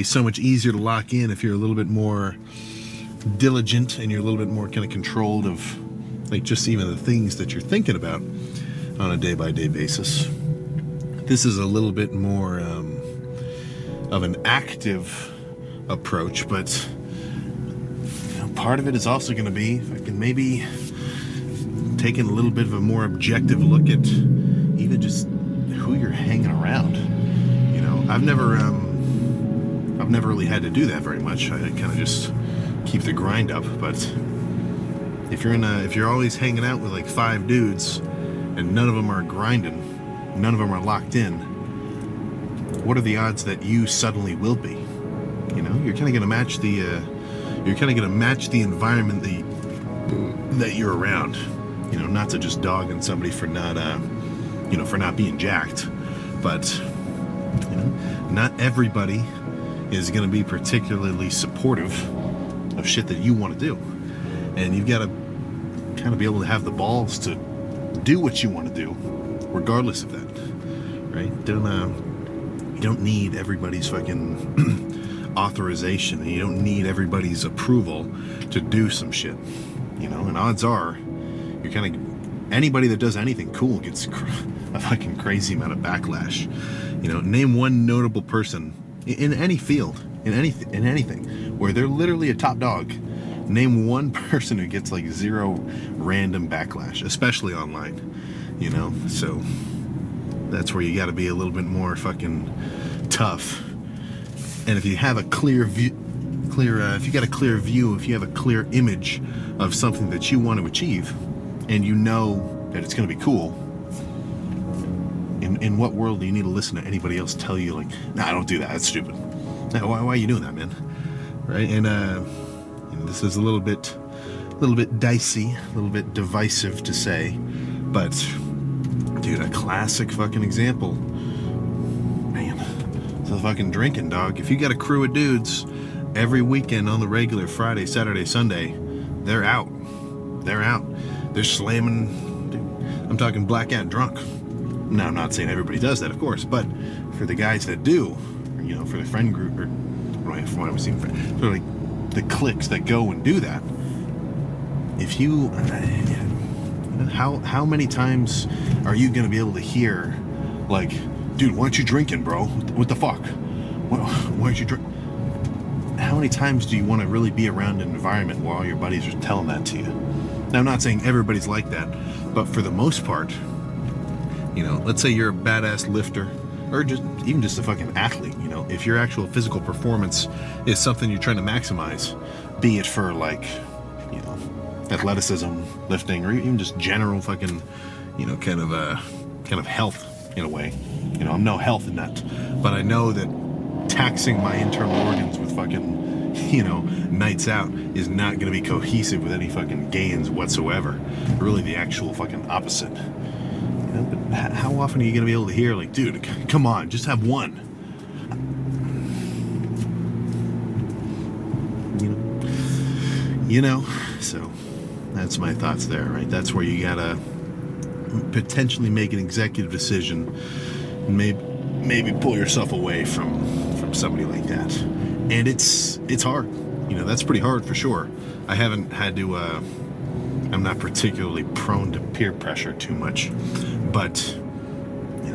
It's so much easier to lock in if you're a little bit more diligent and you're a little bit more kind of controlled of like just even the things that you're thinking about on a day-by-day basis. This is a little bit more of an active approach, but part of it is also going to be maybe taking a little bit of a more objective look at even just who you're hanging around. I've never really had to do that very much. I kind of just keep the grind up. But if you're always hanging out with like 5 dudes and none of them are grinding, none of them are locked in, what are the odds that you suddenly will be? You're kind of going to match the environment that you're around. Not to just dog on somebody for not being jacked, but not everybody is going to be particularly supportive of shit that you want to do, and you've got to kind of be able to have the balls to do what you want to do, regardless of that, right? You don't need everybody's fucking authorization, and you don't need everybody's approval to do some shit, and odds are you're kind of anybody that does anything cool gets a fucking crazy amount of backlash. Name one notable person in any field, in anything where they're literally a top dog. Name one person who gets like 0 random backlash, especially online. So that's where you got to be a little bit more fucking tough. And if you have a clear view, if you got a clear view, if you have a clear image of something that you want to achieve, and you know that it's going to be cool, in what world do you need to listen to anybody else tell you like, nah, don't do that, that's stupid. Nah, why are you doing that, man? Right? And this is a little bit dicey, a little bit divisive to say, but dude, a classic fucking example, man, it's the fucking drinking, dog. If you got a crew of dudes every weekend on the regular, Friday, Saturday, Sunday, they're out, they're slamming, dude, I'm talking blackout drunk. Now, I'm not saying everybody does that, of course, but for the guys that do, for the friend group, or from what I'm seeing, for like the cliques that go and do that, if you, how many times are you going to be able to hear, like, dude, why aren't you drinking, bro? What the fuck? Why aren't you drink? How many times do you want to really be around an environment while your buddies are telling that to you? Now, I'm not saying everybody's like that, but for the most part, let's say you're a badass lifter, or even just a fucking athlete, if your actual physical performance is something you're trying to maximize, be it for like, athleticism, lifting, or even just general fucking, kind of health in a way. I'm no health nut, but I know that taxing my internal organs with fucking, nights out is not going to be cohesive with any fucking gains whatsoever. Really the actual fucking opposite. But how often are you going to be able to hear, like, dude, come on, just have one? So that's my thoughts there, right? That's where you got to potentially make an executive decision and maybe pull yourself away from somebody like that. And it's hard. That's pretty hard for sure. I haven't had to, I'm not particularly prone to peer pressure too much. But,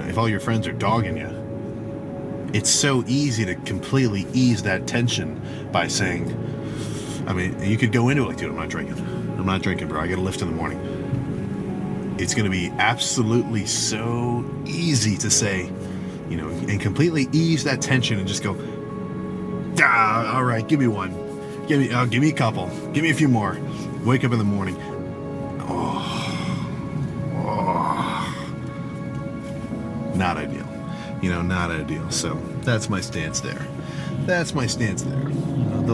if all your friends are dogging you, it's so easy to completely ease that tension by saying, you could go into it like, dude, I'm not drinking, bro. I got to lift in the morning. It's going to be absolutely so easy to say, and completely ease that tension and just go, all right, give me one. Give me a couple. Give me a few more. Wake up in the morning. Not ideal. Not ideal. So that's my stance there. The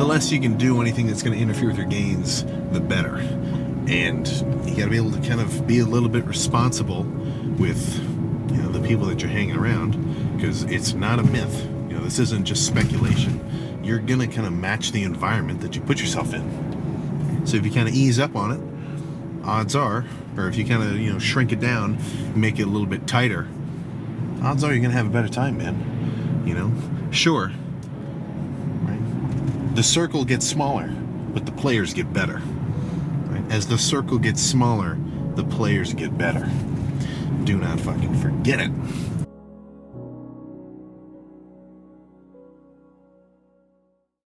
less you can do anything that's going to interfere with your gains, the better. And you got to be able to kind of be a little bit responsible with, the people that you're hanging around, because it's not a myth. This isn't just speculation. You're going to kind of match the environment that you put yourself in. So if you kind of ease up on it, odds are, or if you kind of, shrink it down, make it a little bit tighter, odds are you're going to have a better time, man. You know, sure, right? The circle gets smaller, but the players get better. Right? As the circle gets smaller, the players get better. Do not fucking forget it.